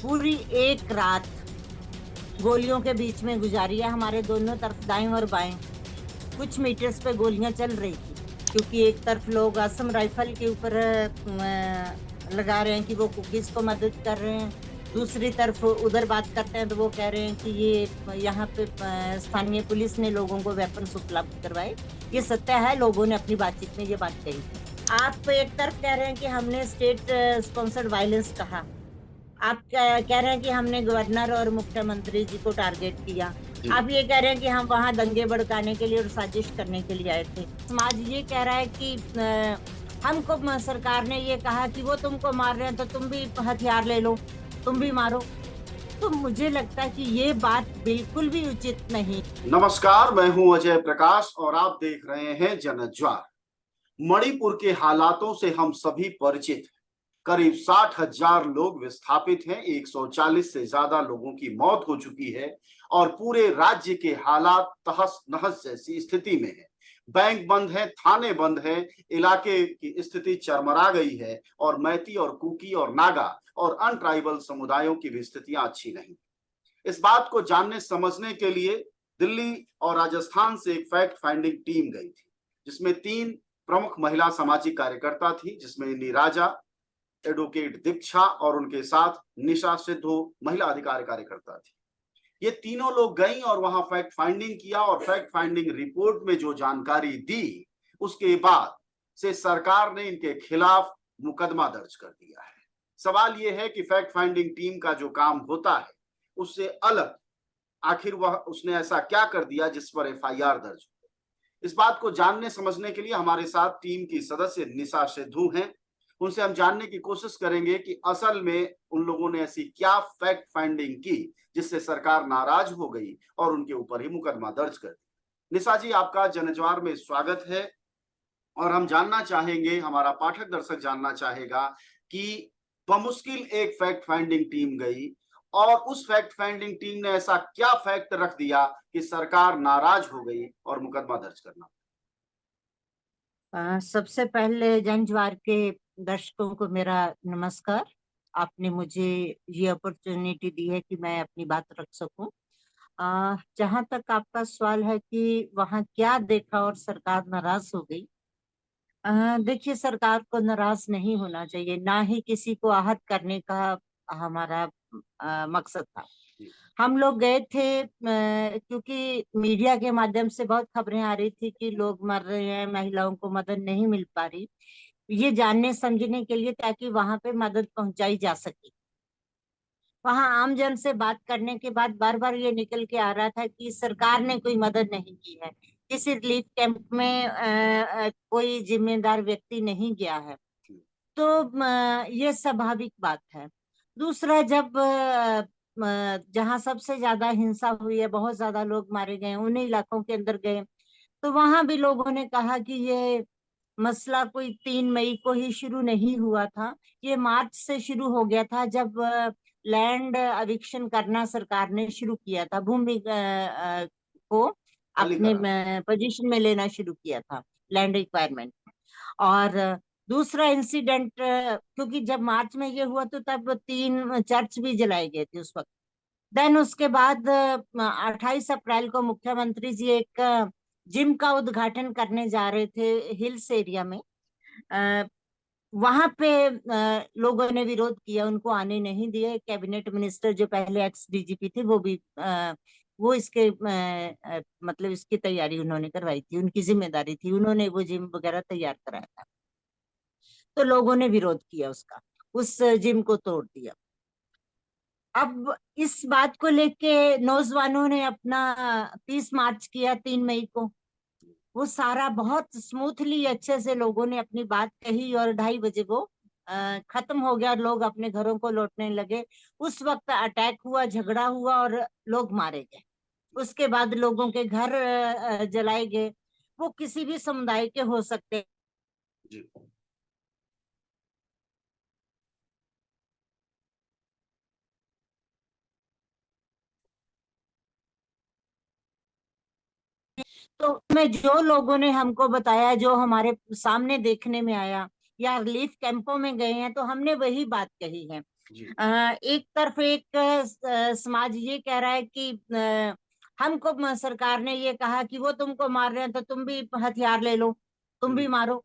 पूरी एक रात गोलियों के बीच में गुजारी है। हमारे दोनों तरफ दाएं और बाएं कुछ मीटर्स पे गोलियां चल रही थी, क्योंकि एक तरफ लोग असम राइफल के ऊपर लगा रहे हैं कि वो कुकीज को मदद कर रहे हैं, दूसरी तरफ उधर बात करते हैं तो वो कह रहे हैं कि ये यहाँ पे स्थानीय पुलिस ने लोगों को वेपन्स उपलब्ध करवाए। ये सत्य है, लोगों ने अपनी बातचीत में ये बात कही। आप एक तरफ कह रहे हैं कि हमने स्टेट स्पॉन्सर्ड वायलेंस कहा, आप कह रहे हैं कि हमने गवर्नर और मुख्यमंत्री जी को टारगेट किया, आप ये कह रहे हैं कि हम वहां दंगे भड़काने के लिए और साजिश करने के लिए आए थे। समाज ये कह रहा है कि हमको सरकार ने ये कहा कि वो तुमको मार रहे हैं तो तुम भी हथियार ले लो, तुम भी मारो। तो मुझे लगता है कि ये बात बिल्कुल भी उचित नहीं। नमस्कार, मैं हूं अजय प्रकाश और आप देख रहे हैं जनज्वार। मणिपुर के हालातों से हम सभी परिचित हैं। करीब 60,000 लोग विस्थापित हैं, 140 से ज्यादा लोगों की मौत हो चुकी है और पूरे राज्य के हालात तहस नहस जैसी स्थिति में है। बैंक बंद है, थाने बंद है, इलाके की स्थिति चरमरा गई है और मैती और कुकी और नागा और अनट्राइबल समुदायों की भी स्थितियां अच्छी नहीं। इस बात को जानने समझने के लिए दिल्ली और राजस्थान से एक फैक्ट फाइंडिंग टीम गई थी, जिसमें 3 प्रमुख महिला सामाजिक कार्यकर्ता थी, जिसमें नीराजा, एडवोकेट दीक्षा और उनके साथ निशा सिद्धू महिला अधिकार कार्यकर्ता थी। ये तीनों लोग गई और वहां फैक्ट फाइंडिंग किया और फैक्ट फाइंडिंग रिपोर्ट में जो जानकारी दी उसके बाद से सरकार ने इनके खिलाफ मुकदमा दर्ज कर दिया है। सवाल यह है कि फैक्ट फाइंडिंग टीम का जो काम होता है उससे अलग आखिर वह उसने ऐसा क्या कर दिया जिस पर एफआईआर दर्ज हो। इस बात को जानने समझने के लिए हमारे साथ टीम की सदस्य निशा सिद्धू हैं। उनसे हम जानने की कोशिश करेंगे कि असल में उन लोगों ने ऐसी क्या फैक्ट फाइंडिंग की जिससे सरकार नाराज हो गई और उनके ऊपर ही मुकदमा दर्ज कर दिया। निशा जी, आपका जनज्वार में स्वागत है और हम जानना चाहेंगे, हमारा पाठक दर्शक जानना चाहेगा कि बमुश्किल एक फैक्ट फाइंडिंग टीम गई और उस फैक्ट फाइंडिंग टीम ने ऐसा क्या फैक्ट रख दिया कि सरकार नाराज हो गई और मुकदमा दर्ज करना। सबसे पहले जनज्वार के दर्शकों को मेरा नमस्कार। आपने मुझे ये अपॉर्चुनिटी दी है कि मैं अपनी बात रख सकूं। जहां तक आपका सवाल है कि वहां क्या देखा और सरकार नाराज हो गई, देखिए, सरकार को नाराज नहीं होना चाहिए, ना ही किसी को आहत करने का हमारा मकसद था। हम लोग गए थे क्योंकि मीडिया के माध्यम से बहुत खबरें आ रही थी कि लोग मर रहे हैं, महिलाओं को मदद नहीं मिल पा रही, ये जानने समझने के लिए, ताकि वहां पे मदद पहुंचाई जा सके। वहां आम जन से बात करने के बाद बार बार ये निकल के आ रहा था कि सरकार ने कोई मदद नहीं की है, किसी रिलीफ कैंप में कोई जिम्मेदार व्यक्ति नहीं गया है। तो ये स्वाभाविक बात है। दूसरा, जब जहां सबसे ज्यादा हिंसा हुई है, बहुत ज्यादा लोग मारे गए, उन्हीं इलाकों के अंदर गए, तो वहां भी लोगों ने कहा कि ये मसला कोई 3 मई को ही शुरू नहीं हुआ था, ये मार्च से शुरू हो गया था, जब लैंड अविक्शन करना सरकार ने शुरू किया था, भूमि को अपने पोजीशन में लेना शुरू किया था, लैंड रिक्वायरमेंट। और दूसरा इंसिडेंट, क्योंकि जब मार्च में ये हुआ तो तब 3 चर्च भी जलाए गए थे उस वक्त। देन उसके बाद 28 अप्रैल को मुख्यमंत्री जी एक जिम का उद्घाटन करने जा रहे थे हिल्स एरिया में। वहां पे लोगों ने विरोध किया, उनको आने नहीं दिए। कैबिनेट मिनिस्टर जो पहले एक्स डीजीपी थे वो भी वो इसके मतलब इसकी तैयारी उन्होंने करवाई थी, उनकी जिम्मेदारी थी, उन्होंने वो जिम वगैरह तैयार कराया था। तो लोगों ने विरोध किया उसका, उस जिम को तोड़ दिया। अब इस बात को लेके नौजवानों ने अपना 30 मार्च किया 3 मई को। वो सारा बहुत स्मूथली अच्छे से लोगों ने अपनी बात कही और 2:30 बजे वो खत्म हो गया, लोग अपने घरों को लौटने लगे। उस वक्त अटैक हुआ, झगड़ा हुआ और लोग मारे गए। उसके बाद लोगों के घर जलाए गए। वो किसी भी समुदाय के हो सकते। जी। तो में जो लोगों ने हमको बताया, जो हमारे सामने देखने में आया, या रिलीफ कैंपों में गए हैं, तो हमने वही बात कही है। जी, एक तरफ एक समाज ये कह रहा है कि हमको सरकार ने ये कहा कि वो तुमको मार रहे हैं तो तुम भी हथियार ले लो, तुम भी हम्म, मारो।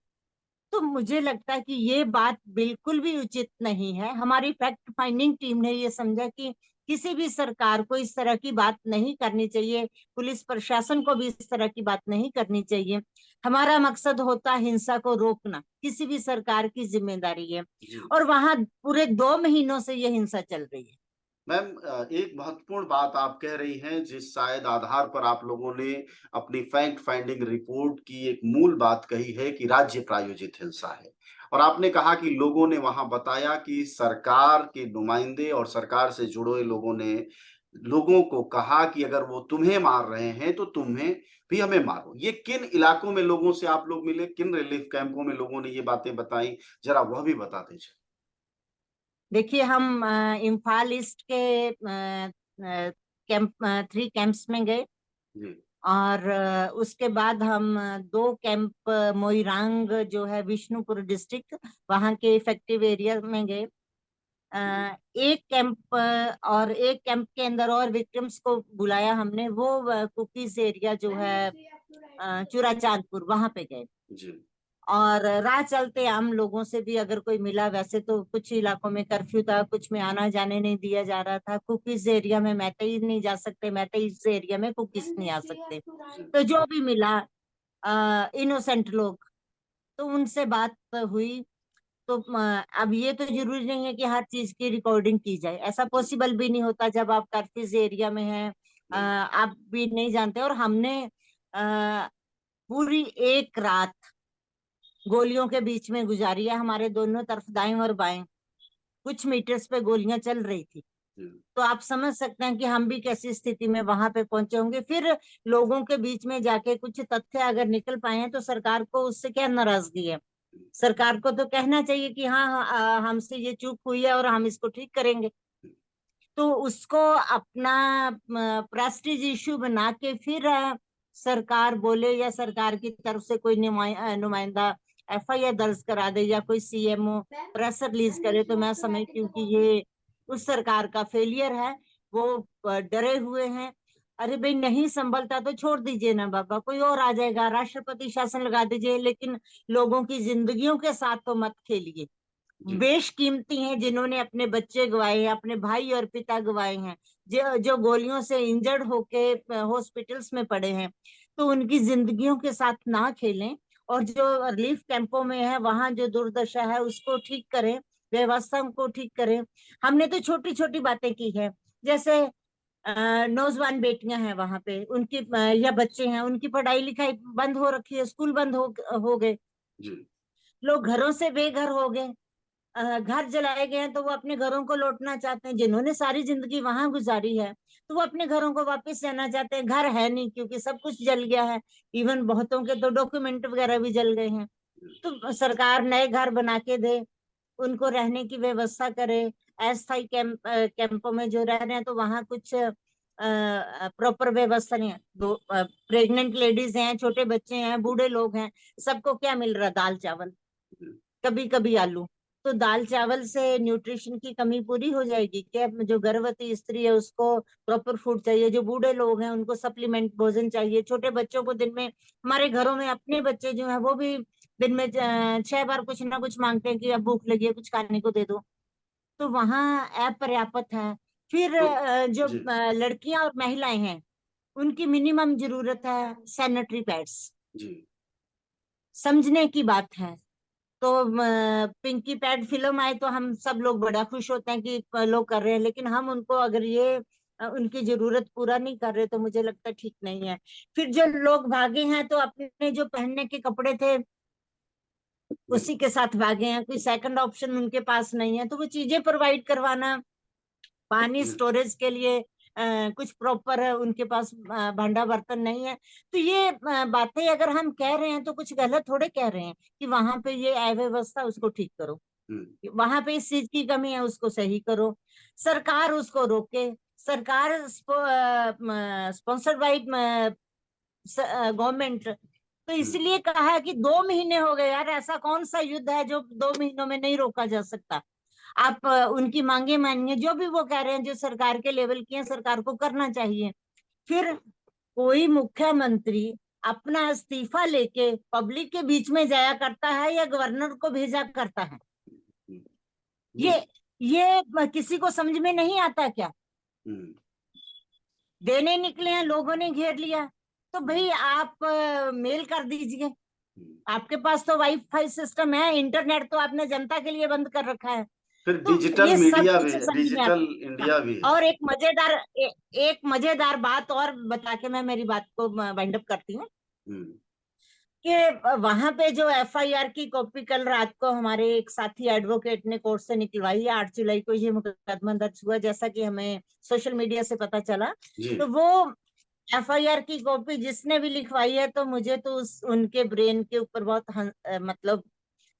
तो मुझे लगता है कि ये बात बिल्कुल भी उचित नहीं है। हमारी फैक्ट फाइंडिंग टीम ने ये समझा कि किसी भी सरकार को इस तरह की बात नहीं करनी चाहिए, पुलिस प्रशासन को भी इस तरह की बात नहीं करनी चाहिए। हमारा मकसद होता है हिंसा को रोकना, किसी भी सरकार की जिम्मेदारी है। जी। और वहां पूरे 2 महीनों से ये हिंसा चल रही है। मैम, एक महत्वपूर्ण बात आप कह रही हैं जिस शायद आधार पर आप लोगों ने अपनी फैक्ट फाइंडिंग रिपोर्ट की एक मूल बात कही है कि राज्य प्रायोजित हिंसा है। और आपने कहा कि लोगों ने वहां बताया कि सरकार के नुमाइंदे और सरकार से जुड़े लोगों ने लोगों को कहा कि अगर वो तुम्हें मार रहे हैं तो तुम्हें भी हमें मारो। ये किन इलाकों में लोगों से आप लोग मिले, किन रिलीफ कैंपों में लोगों ने ये बातें बताई, जरा वह भी बता दीजिए। देखिए, हम इम्फाल ईस्ट के कैंप 3 कैंप्स में गए। जी, और उसके बाद हम 2 कैंप मोइरांग जो है विष्णुपुर डिस्ट्रिक्ट, वहां के इफेक्टिव एरिया में गए। जी, एक कैंप और एक कैंप के अंदर और विक्टिम्स को बुलाया हमने, वो कुकीज एरिया जो है चूरा चांदपुर, वहां पे गए। जी, और राह चलते आम लोगों से भी अगर कोई मिला, वैसे तो कुछ इलाकों में कर्फ्यू था, कुछ में आना जाने नहीं दिया जा रहा था। कुकीज एरिया में मैतेई नहीं जा सकते, मैतेई एरिया में कुकीज नहीं आ सकते। जी, तो जो भी मिला इनोसेंट लोग, तो उनसे बात हुई। तो अब ये तो जरूरी नहीं है कि हर चीज की रिकॉर्डिंग की जाए, ऐसा जी, पॉसिबल भी नहीं होता जब आप कर्फ्यूज एरिया में हैं। जी, आप भी नहीं जानते। और हमने अ, पूरी एक रात गोलियों के बीच में गुजारी है। हमारे दोनों तरफ दाएं और बाएं कुछ मीटर्स पे गोलियां चल रही थी। जी, तो आप समझ सकते हैं कि हम भी कैसी स्थिति में वहां पे पहुंचे होंगे। फिर लोगों के बीच में जाके कुछ तथ्य अगर निकल पाए हैं तो सरकार को उससे क्या नाराजगी है। सरकार को तो कहना चाहिए कि हाँ हाँ, हमसे ये चूक हुई है और हम इसको ठीक करेंगे। तो उसको अपना प्रेस्टीज इशू बना के फिर सरकार बोले या सरकार की तरफ से कोई नुमाइंदा एफआईआर दर्ज करा दे या कोई सीएमओ प्रेस रिलीज करे, तो मैं समझती हूँ कि ये उस सरकार का फेलियर है। वो डरे हुए हैं। अरे भाई, नहीं संभलता तो छोड़ दीजिए ना बाबा, कोई और आ जाएगा, राष्ट्रपति शासन लगा दीजिए, लेकिन लोगों की जिंदगियों के साथ तो मत खेलिए। जी, बेशकीमती हैं, जिन्होंने अपने बच्चे गवाए हैं, अपने भाई और पिता गवाए हैं, जो जो गोलियों से इंजर्ड होके हॉस्पिटल्स में पड़े हैं। तो उनकी जिंदगियों के साथ ना खेलें। और जो रिलीफ कैंपों में है वहां जो दुर्दशा है उसको ठीक करें, व्यवस्था को ठीक करें। हमने तो छोटी छोटी बातें की है, जैसे नौजवान बेटियां हैं वहां पे, उनकी या बच्चे हैं, उनकी पढ़ाई लिखाई बंद हो रखी है, स्कूल बंद हो गए, जी, लोग घरों से बेघर हो गए। घर जलाए गए हैं तो वो अपने घरों को लौटना चाहते हैं, जिन्होंने सारी जिंदगी वहां गुजारी है। तो वो अपने घरों को वापस जाना चाहते हैं। घर है नहीं क्योंकि सब कुछ जल गया है। इवन बहुतों के तो डॉक्यूमेंट वगैरह भी जल गए हैं। तो सरकार नए घर बना के दे, उनको रहने की व्यवस्था करे। अस्थायी कैंपों में जो रह रहे हैं तो वहां कुछ प्रॉपर व्यवस्था नहीं है। दो प्रेग्नेंट लेडीज हैं, छोटे बच्चे हैं, बूढ़े लोग हैं, सबको क्या मिल रहा? दाल चावल, जी, कभी कभी आलू। तो दाल चावल से न्यूट्रिशन की कमी पूरी हो जाएगी क्या? जो गर्भवती स्त्री है उसको प्रॉपर फूड चाहिए, जो बूढ़े लोग हैं उनको सप्लीमेंट भोजन चाहिए, छोटे बच्चों को दिन में, हमारे घरों में अपने बच्चे जो है वो भी दिन में 6 बार कुछ ना कुछ मांगते हैं कि अब भूख लगी है, कुछ खाने को दे दो। तो वहाँ अपर्याप्त है। फिर तो जो जी, लड़कियां और महिलाएं हैं, उनकी मिनिमम जरूरत है सैनिटरी पैड्स। जी, समझने की बात है। तो पिंकी पैड फिल्म आए तो हम सब लोग बड़ा खुश होते हैं कि लोग कर रहे हैं, लेकिन हम उनको अगर ये उनकी जरूरत पूरा नहीं कर रहे तो मुझे लगता है ठीक नहीं है। फिर जो लोग भागे हैं तो अपने जो पहनने के कपड़े थे जी, उसी के साथ भागे हैं, कोई सेकंड ऑप्शन उनके पास नहीं है। तो वो चीजें प्रोवाइड करवाना, पानी जी, स्टोरेज के लिए कुछ प्रॉपर है उनके पास, भांडा बर्तन नहीं है। तो ये बातें अगर हम कह रहे हैं तो कुछ गलत थोड़े कह रहे हैं कि वहां पे ये अव्यवस्था उसको ठीक करो, हुँ, वहां पे इस चीज की कमी है उसको सही करो। सरकार उसको रोके। सरकार स्पॉन्सर्ड बाई गवर्नमेंट। तो हुँ, इसलिए कहा है कि 2 महीने हो गए यार, ऐसा कौन सा युद्ध है जो 2 महीनों में नहीं रोका जा सकता? आप उनकी मांगे मानिए, जो भी वो कह रहे हैं, जो सरकार के लेवल की है, सरकार को करना चाहिए। फिर कोई मुख्यमंत्री अपना इस्तीफा लेके पब्लिक के बीच में जाया करता है या गवर्नर को भेजा करता है? जी। ये किसी को समझ में नहीं आता क्या? देने निकले हैं, लोगों ने घेर लिया, तो भाई आप मेल कर दीजिए। आपके पास तो वाईफाई सिस्टम है, इंटरनेट तो आपने जनता के लिए बंद कर रखा है। फिर तो डिजिटल ये सब मीडिया भी चीजें है, समझ में डिजिटल आती। हाँ, इंडिया भी है। और एक मजेदार बात और बता के मैं मेरी बात को वाइंड अप करती हूँ कि वहां पे जो एफआईआर की कॉपी कल रात को हमारे एक साथी एडवोकेट ने कोर्ट से निकलवाई है, 8 जुलाई को ये मुकदमा दर्ज हुआ, जैसा कि हमें सोशल मीडिया से पता चला। जी। तो वो एफआईआर की कॉपी जिसने भी लिखवाई है, तो मुझे तो उनके ब्रेन के ऊपर बहुत मतलब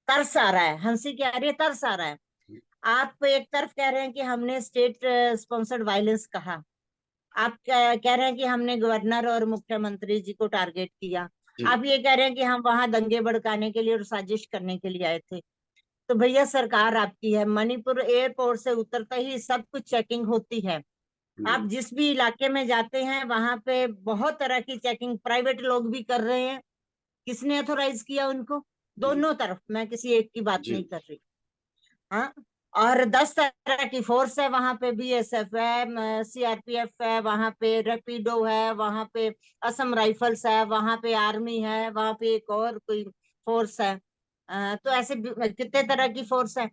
तरस आ रहा है। हंसी क्या आ रही है, तरस आ रहा है। आप एक तरफ कह रहे हैं कि हमने स्टेट स्पॉन्सर्ड वायलेंस कहा, आप कह रहे हैं कि हमने गवर्नर और मुख्यमंत्री जी को टारगेट किया, जी। आप ये कह रहे हैं कि हम वहां दंगे भड़काने के लिए और साजिश करने के लिए आए थे। तो भैया सरकार आपकी है, मणिपुर एयरपोर्ट से उतरते ही सब कुछ चेकिंग होती है। आप जिस भी इलाके में जाते हैं वहां पे बहुत तरह की चेकिंग प्राइवेट लोग भी कर रहे हैं। किसने अथोराइज किया उनको? दोनों तरफ, मैं किसी एक की बात जी। नहीं कर रही। हाँ, और 10 तरह की फोर्स है वहां पे, बीएसएफ है, सीआरपीएफ है, वहां पे रेपिडो है, वहां पे असम राइफल्स है, वहां पे आर्मी है, वहां पे एक और कोई फोर्स है। तो ऐसे कितने तरह की फोर्स है।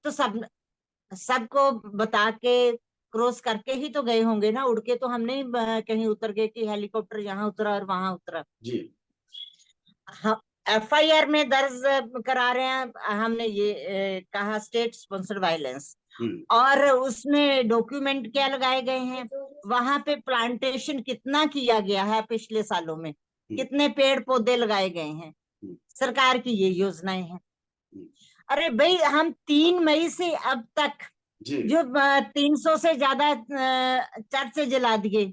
तो सबको बता के क्रॉस करके ही तो गए होंगे ना, उड़ के तो हम नहीं कहीं उतर गए कि हेलीकॉप्टर यहाँ उतरा और वहां उतरा। जी। हाँ, एफआईआर में दर्ज करा रहे हैं हमने ये कहा स्टेट स्पॉन्सर्ड वायलेंस, और उसमें डॉक्यूमेंट क्या लगाए गए हैं, वहां पे प्लांटेशन कितना किया गया है पिछले सालों में, कितने पेड़ पौधे लगाए गए हैं, सरकार की ये योजनाएं हैं। अरे भाई, हम 3 मई से अब तक जी। जो 300 से ज्यादा चर्च जला दिए,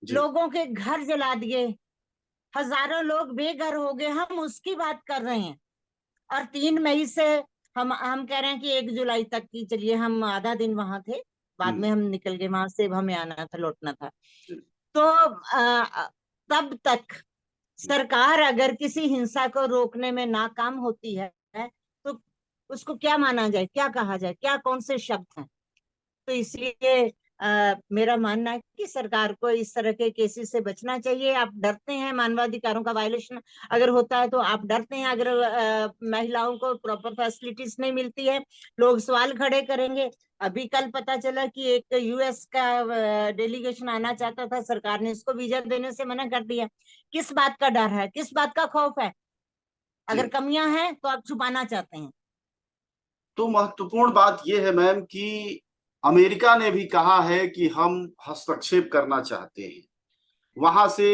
जी। लोगों के घर जला दिए, हजारों लोग बेघर हो गए, हम उसकी बात कर रहे हैं। और 3 मई से हम कह रहे हैं कि 1 जुलाई तक की, चलिए हम आधा दिन वहां थे, बाद में हम निकल गए वहां से, हमें आना था, लौटना था। तो तब तक सरकार अगर किसी हिंसा को रोकने में नाकाम होती है, तो उसको क्या माना जाए, क्या कहा जाए, क्या कौन से शब्द हैं? तो इसलिए मेरा मानना है कि सरकार को इस तरह के केसेस से बचना चाहिए। आप डरते हैं मानवाधिकारों का वायलेशन अगर होता है, तो आप डरते हैं अगर महिलाओं को प्रॉपर फैसिलिटीज नहीं मिलती है, लोग सवाल खड़े करेंगे। अभी कल पता चला कि एक यूएस का डेलीगेशन आना चाहता था, सरकार ने इसको वीजा देने से मना कर दिया। किस बात का डर है, किस बात का खौफ है? अगर कमियां हैं तो आप छुपाना चाहते हैं। तो महत्वपूर्ण बात यह है मैम कि अमेरिका ने भी कहा है कि हम हस्तक्षेप करना चाहते हैं, वहां से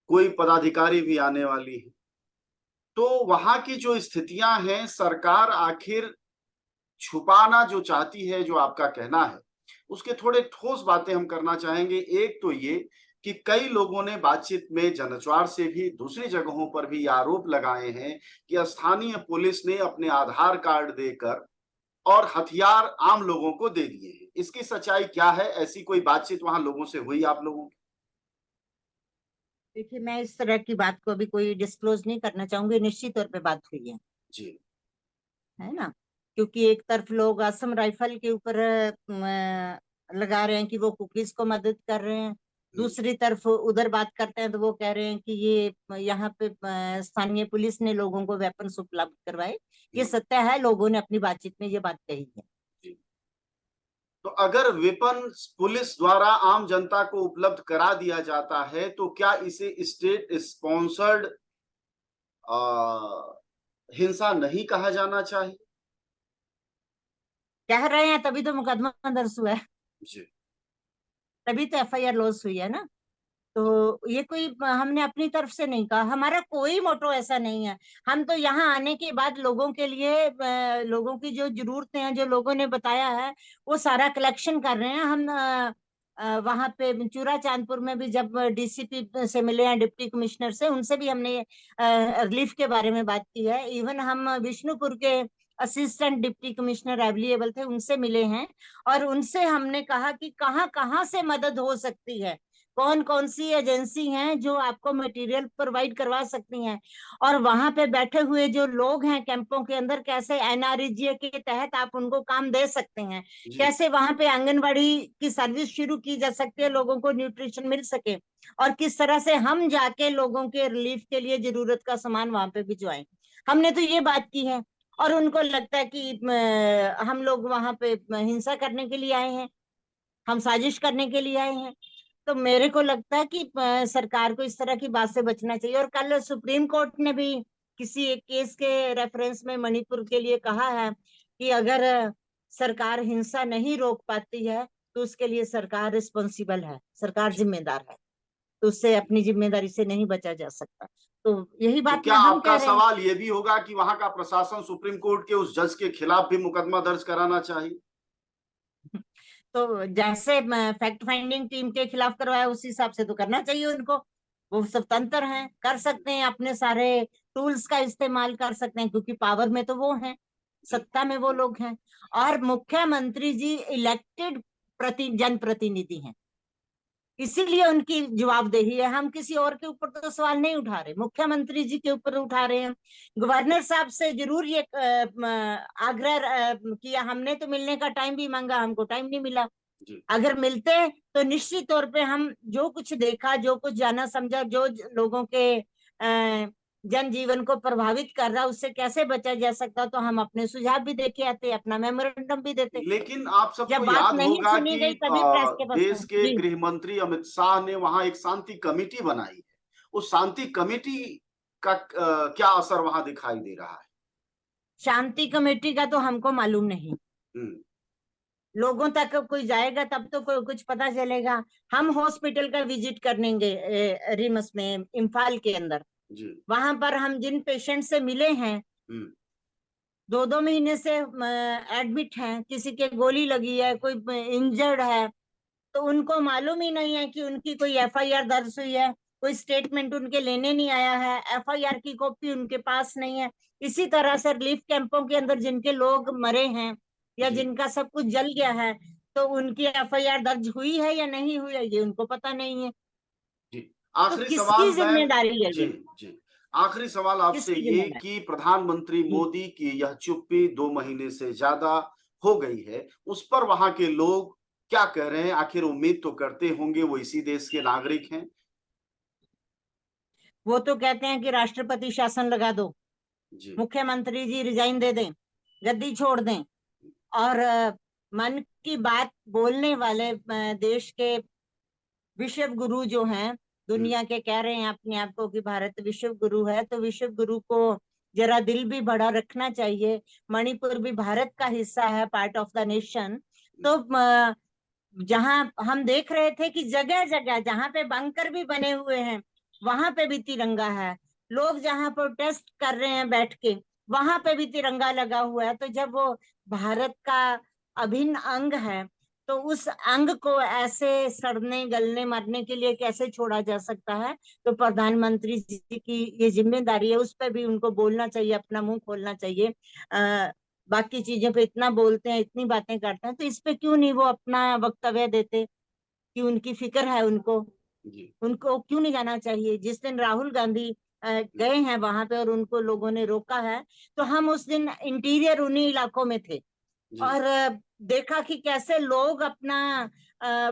कोई पदाधिकारी भी आने वाली है। तो वहां की जो स्थितियां हैं, सरकार आखिर छुपाना जो चाहती है, जो आपका कहना है, उसके थोड़े ठोस बातें हम करना चाहेंगे। एक तो ये कि कई लोगों ने बातचीत में जनज्वार से भी, दूसरी जगहों पर भी आरोप लगाए हैं कि स्थानीय पुलिस ने अपने आधार कार्ड देकर और हथियार आम लोगों को दे दिए हैं। इसकी सच्चाई क्या है? ऐसी कोई बातचीत वहां लोगों से हुई आप लोगों की? देखिए, मैं इस तरह की बात को अभी कोई डिस्क्लोज नहीं करना चाहूंगी, निश्चित तौर पे बात हुई जी। है ना। क्योंकि एक तरफ लोग असम राइफल के ऊपर लगा रहे हैं कि वो कुकीज को मदद कर रहे हैं, दूसरी तरफ उधर बात करते हैं तो वो कह रहे हैं कि ये यहाँ पे स्थानीय पुलिस ने लोगों को वेपन्स उपलब्ध करवाए। ये सत्य है, लोगों ने अपनी बातचीत में ये बात कही है। जी। तो अगर वेपन पुलिस द्वारा आम जनता को उपलब्ध करा दिया जाता है, तो क्या इसे स्टेट स्पॉन्सर्ड हिंसा नहीं कहा जाना चाहिए? कह रहे हैं, तभी तो मुकदमा दर्ज हुआ है, जी। तभी तो एफआईआर लॉन्च हुई है ना। तो ये कोई हमने अपनी तरफ से नहीं कहा, हमारा कोई मोटो ऐसा नहीं है। हम तो यहाँ आने के बाद लोगों के लिए लोगों की जो जरूरतें हैं, जो लोगों ने बताया है, वो सारा कलेक्शन कर रहे हैं हम। वहां पे चूरा चांदपुर में भी जब डीसीपी से मिले हैं, डिप्टी कमिश्नर से, उनसे भी हमने रिलीफ के बारे में बात की है। इवन हम विष्णुपुर के असिस्टेंट डिप्टी कमिश्नर अवेलेबल थे, उनसे मिले हैं और उनसे हमने कहा कि कहाँ कहाँ से मदद हो सकती है, कौन कौन सी एजेंसी हैं जो आपको मटेरियल प्रोवाइड करवा सकती हैं। और वहां पे बैठे हुए जो लोग हैं कैंपों के अंदर, कैसे एनआरजीए के तहत आप उनको काम दे सकते हैं, कैसे वहां पे आंगनबाड़ी की सर्विस शुरू की जा सकती है, लोगों को न्यूट्रिशन मिल सके, और किस तरह से हम जाके लोगों के रिलीफ के लिए जरूरत का सामान वहां पे भिजवाएं। हमने तो ये बात की है। और उनको लगता है कि हम लोग वहां पे हिंसा करने के लिए आए हैं, हम साजिश करने के लिए आए हैं। तो मेरे को लगता है कि सरकार को इस तरह की बात से बचना चाहिए। और कल सुप्रीम कोर्ट ने भी किसी एक केस के रेफरेंस में मणिपुर के लिए कहा है कि अगर सरकार हिंसा नहीं रोक पाती है तो उसके लिए सरकार रिस्पॉन्सिबल है, सरकार जिम्मेदार है, तो उससे अपनी जिम्मेदारी से नहीं बचा जा सकता। तो यही तो बात क्या हम कह आपका रहे हैं। सवाल ये भी होगा कि वहां का प्रशासन सुप्रीम कोर्ट के उस जज के खिलाफ भी मुकदमा दर्ज कराना चाहिए? तो जैसे फैक्ट फाइंडिंग टीम के खिलाफ करवाया उस हिसाब से तो करना चाहिए उनको। वो स्वतंत्र हैं, कर सकते हैं, अपने सारे टूल्स का इस्तेमाल कर सकते हैं, क्योंकि पावर में तो वो हैं, सत्ता में वो लोग हैं। और मुख्यमंत्री जी इलेक्टेड जनप्रतिनिधि हैं, इसीलिए उनकी जवाबदेही है। हम किसी और के ऊपर तो सवाल नहीं उठा रहे, मुख्यमंत्री जी के ऊपर उठा रहे हैं। गवर्नर साहब से जरूर ये आग्रह किया हमने, तो मिलने का टाइम भी मांगा, हमको टाइम नहीं मिला। अगर मिलते तो निश्चित तौर पे हम जो कुछ देखा, जो कुछ जाना समझा, जो लोगों के जनजीवन को प्रभावित कर रहा, उससे कैसे बचा जा सकता, तो हम अपने सुझाव भी देके आते, अपना मेमोरेंडम भी देते। लेकिन आप जब सबको बात याद नहीं होगा सुनी कि गई तभी प्रेस के पास देश के जी। गृह मंत्री अमित शाह ने वहां एक शांति कमेटी बनाई है। उस शांति कमेटी का क्या असर वहां दिखाई दे रहा है? शांति कमेटी का तो हमको मालूम नहीं, हम्म, लोगों तक कोई जाएगा तब तो कुछ पता चलेगा। हम हॉस्पिटल का विजिट करने गए रिम्स में, इम्फाल के अंदर। जी। वहां पर हम जिन पेशेंट से मिले हैं, हम्म, 2-2 महीने से एडमिट हैं, किसी के गोली लगी है, कोई इंजर्ड है, तो उनको मालूम ही नहीं है कि उनकी कोई एफआईआर दर्ज हुई है, कोई स्टेटमेंट उनके लेने नहीं आया है, एफआईआर की कॉपी उनके पास नहीं है। इसी तरह से रिलीफ कैंपों के अंदर जिनके लोग मरे हैं या जी। जिनका सब कुछ जल गया है, तो उनकी एफआईआर दर्ज हुई है या नहीं हुई है, ये उनको पता नहीं है। जी। तो आखिरी सवाल किसकी मैम। जिम्मेदारी है जी। ये, जी। आखिरी सवाल आपसे किसकी ये जिम्मेदारी? कि प्रधानमंत्री जी। मोदी की यह चुप्पी 2 महीने से ज्यादा हो गई है, उस पर वहां के लोग क्या कह रहे हैं? आखिर उम्मीद तो करते होंगे, वो इसी देश के नागरिक हैं। वो तो कहते हैं कि राष्ट्रपति शासन लगा दो, जी। मुख्यमंत्री जी रिजाइन दे दें, गद्दी छोड़ दें। और मन की बात बोलने वाले देश के विश्व गुरु जो हैं, हम्म, दुनिया के कह रहे हैं अपने आप को कि भारत विश्व गुरु है, तो विश्व गुरु को जरा दिल भी बड़ा रखना चाहिए। मणिपुर भी भारत का हिस्सा है, पार्ट ऑफ द नेशन। तो जहां हम देख रहे थे कि जगह जगह जहां पे बंकर भी बने हुए हैं, वहां पे भी तिरंगा है। लोग जहां प्रोटेस्ट कर रहे हैं बैठ के, वहां पे भी तिरंगा लगा हुआ है। तो जब वो भारत का अभिन्न अंग है, तो उस अंग को ऐसे सड़ने गलने मरने के लिए कैसे छोड़ा जा सकता है? तो प्रधानमंत्री जी की ये जिम्मेदारी है, उस पर भी उनको बोलना चाहिए, अपना मुंह खोलना चाहिए। बाकी चीजों पे इतना बोलते हैं, इतनी बातें करते हैं, तो इस पे क्यों नहीं वो अपना वक्तव्य देते कि उनकी फिक्र है उनको, जी। उनको क्यों नहीं जाना चाहिए? जिस दिन राहुल गांधी गए हैं वहां पे और उनको लोगों ने रोका है, तो हम उस दिन इंटीरियर उन्हीं इलाकों में थे जी। और देखा कि कैसे लोग अपना अ,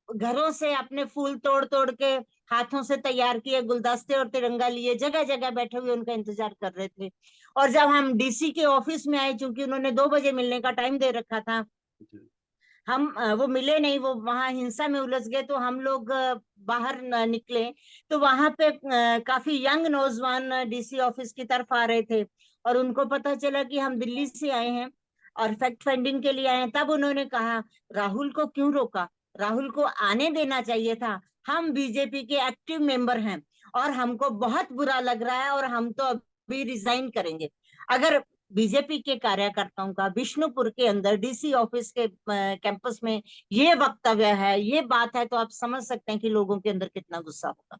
घरों से अपने फूल तोड़ तोड़ के हाथों से तैयार किए गुलदस्ते और तिरंगा लिए जगह जगह बैठे हुए उनका इंतजार कर रहे थे। और जब हम डीसी के ऑफिस में आए, चूंकि उन्होंने 2 बजे मिलने का टाइम दे रखा था, जी। हम वो मिले नहीं, वो वहां हिंसा में उलझ गए, तो हम लोग बाहर निकले, तो वहां पे काफी यंग नौजवान डीसी ऑफिस की तरफ आ रहे थे और उनको पता चला कि हम दिल्ली से आए हैं और फैक्ट फाइंडिंग के लिए आए हैं। तब उन्होंने कहा, राहुल को क्यों रोका? राहुल को आने देना चाहिए था, हम बीजेपी के एक्टिव मेंबर हैं और हमको बहुत बुरा लग रहा है और हम तो अभी रिजाइन करेंगे। अगर बीजेपी के कार्यकर्ताओं का विष्णुपुर के अंदर डीसी ऑफिस के कैंपस में ये वक्तव्य है, ये बात है, तो आप समझ सकते हैं कि लोगों के अंदर कितना गुस्सा होगा।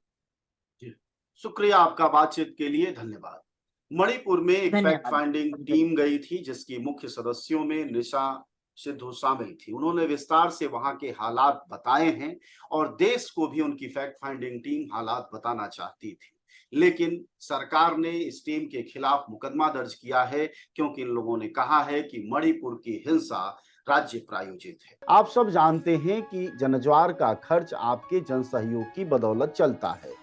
जी। शुक्रिया आपका बातचीत के लिए, धन्यवाद। मणिपुर में एक फैक्ट धन्यवाद। फाइंडिंग टीम गई थी जिसकी मुख्य सदस्यों में निशा सिद्धू शामिल थी। उन्होंने विस्तार से वहां के हालात बताए हैं और देश को भी उनकी फैक्ट फाइंडिंग टीम हालात बताना चाहती थी, लेकिन सरकार ने इस टीम के खिलाफ मुकदमा दर्ज किया है क्योंकि इन लोगों ने कहा है कि मणिपुर की हिंसा राज्य प्रायोजित है। आप सब जानते हैं कि जनज्वार का खर्च आपके जनसहयोग की बदौलत चलता है।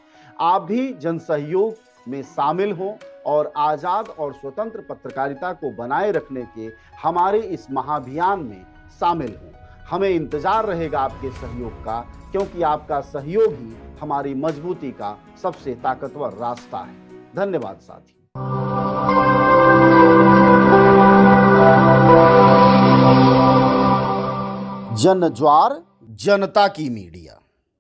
आप भी जनसहयोग में शामिल हों और आजाद और स्वतंत्र पत्रकारिता को बनाए रखने के हमारे इस महाअभियान में शामिल हों। हमें इंतजार रहेगा आपके सहयोग का, क्योंकि आपका सहयोग ही हमारी मजबूती का सबसे ताकतवर रास्ता है। धन्यवाद साथी। जनज्वार, जनता की मीडिया।